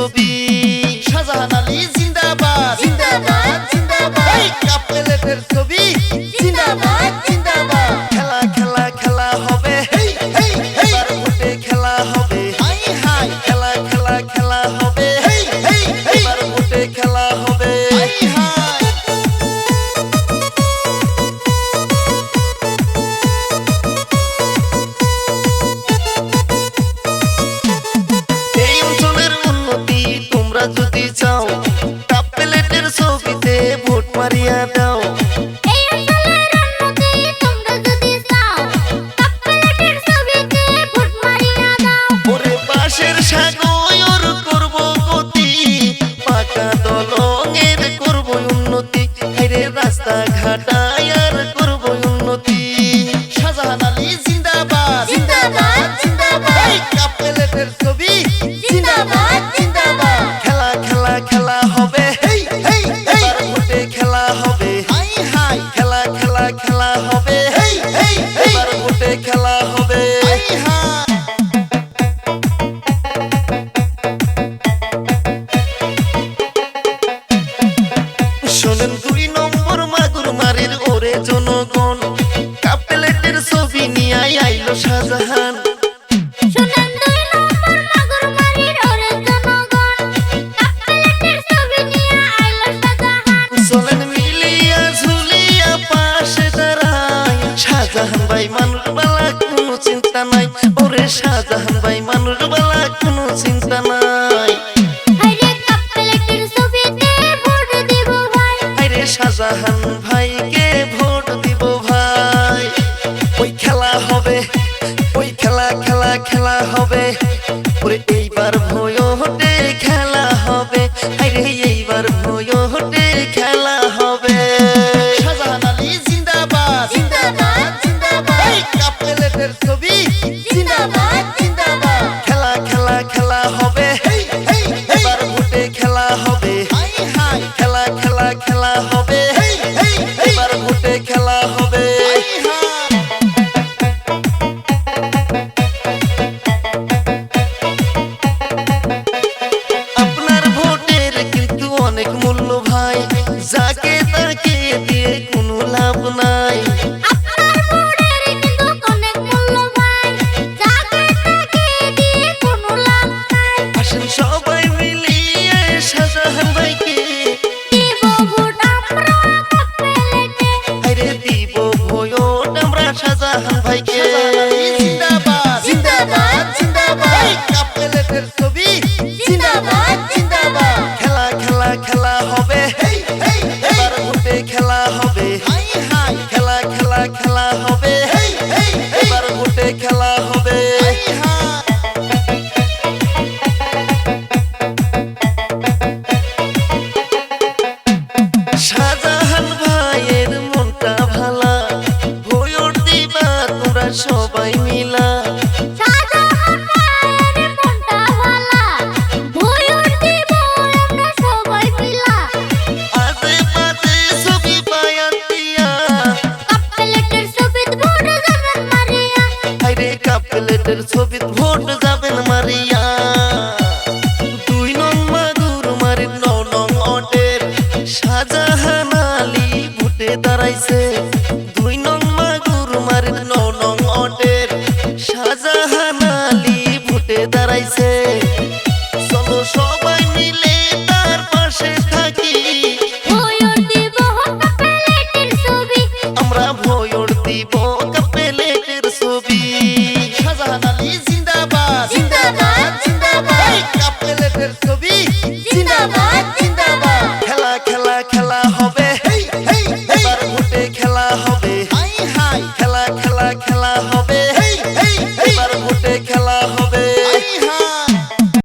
ছবি। শাহজাহান আলী জিন্দাবাদ জিন্দাবাদ জিন্দাবাদ, এই কাপ প্লেটের ছবি জিন্দাবাদ জিন্দাবাদ। খেলা খেলা খেলা হবে, এবার ভোটে খেলা হবে, খেলা খেলা খেলা হবে, এবার ভোটে খেলা হবে। এই অঞ্চলের উন্নতি তোমরা যদি চাও, কাপ প্লেটের ছবিতে ভোট মারিয়া দাও। ওরে বাঁশের সাগর করব গতি, পাকা দলঙের করব উন্নতি, হাইরে রাস্তাঘাট আর করব উন্নতি। শাহজাহান আলী জিন্দাবাদ জিন্দাবাদ জিন্দাবাদ, এই কাপ প্লেটের ছবি জিন্দাবাদ জিন্দাবাদ। খেলা খেলা খেলা হবে, এবার ভোটে খেলা হবে, খেলা খেলা খেলা হবে, এবার ভোটে খেলা হবে। শোনেন 2 নম্বর মাগুরমারির ওরে জনগণ, কাপ প্লেটের ছবি নিয়ে আইলো শাহজাহান। চলেন মিলিয়া ঝুলিয়া পাশে দাঁড়াই, শাহজাহান ভাই মানুষ বালা কোনো চিন্তা নাই, ওরে শাহজাহান ভাই মানুষ বালা কোনো চিন্তা নাই। শাহজাহান ভাইকে ভোট দিব ভাই। ওই খেলা হবে, ওই খেলা খেলা খেলা হবে, ওরে এইবার ভোটে খেলা হবে, আরে এইবার ভোটে খেলা হবে। শাহজাহান আলী জিন্দাবাদ জিন্দাবাদ জিন্দাবাদ, এই কাপ প্লেটের ছবি জিন্দাবাদ জিন্দাবাদ। খেলা খেলা খেলা হবে, এবার ভোটে খেলা হবে, খেলা খেলা খেলা হবে, এবার ভোটে খেলা হবে। আপনার ভোটের কিন্তু অনেক মূল্য ভাই, যাকে তাকে দিয়ে কোনো লাভ নাই। আসেন সবাই মিলিয়ে শাহজাহান ভাইকে দিব ভোট আমরা শাহজাহান ভাইকে। জিন্দাবাদ জিন্দাবাদ জিন্দাবাদ, এই কাপ প্লেটের ছবি জিন্দাবাদ জিন্দাবাদ। খেলা খেলা খেলা হবে, এবার ভোটে খেলা হবে, খেলা খেলা খেলা হবে, এবার ভোটে খেলা হবে। শাহজাহান ভাইয়ের মনটা ভালা, ভোট দিবা তোমরা সবাই মিলা। আজে বাজে ছবি পায়া দিয়া, হাইরে কাপ প্লেটের ছবি ভোট যাবেন মারিয়া। 2 নং মাগুরমারির 9 নং ওয়ার্ডের শাহজাহান আলী ভোটে দাঁড়াইছে। 2 নং মাগুরমারির 9 নং ওয়ার্ডের শাহজাহান আলী ভোটে দাঁড়াইছে। চলো সবাই মিলে তার পাশে থাকি, আমরা ভোট দিব কাপ প্লেটের ছবি। শাহজাহান আলী জিন্দাবাদ জিন্দাবাদ জিন্দাবাদ, এই কাপ প্লেটের ছবি জিন্দাবাদ জিন্দাবাদ।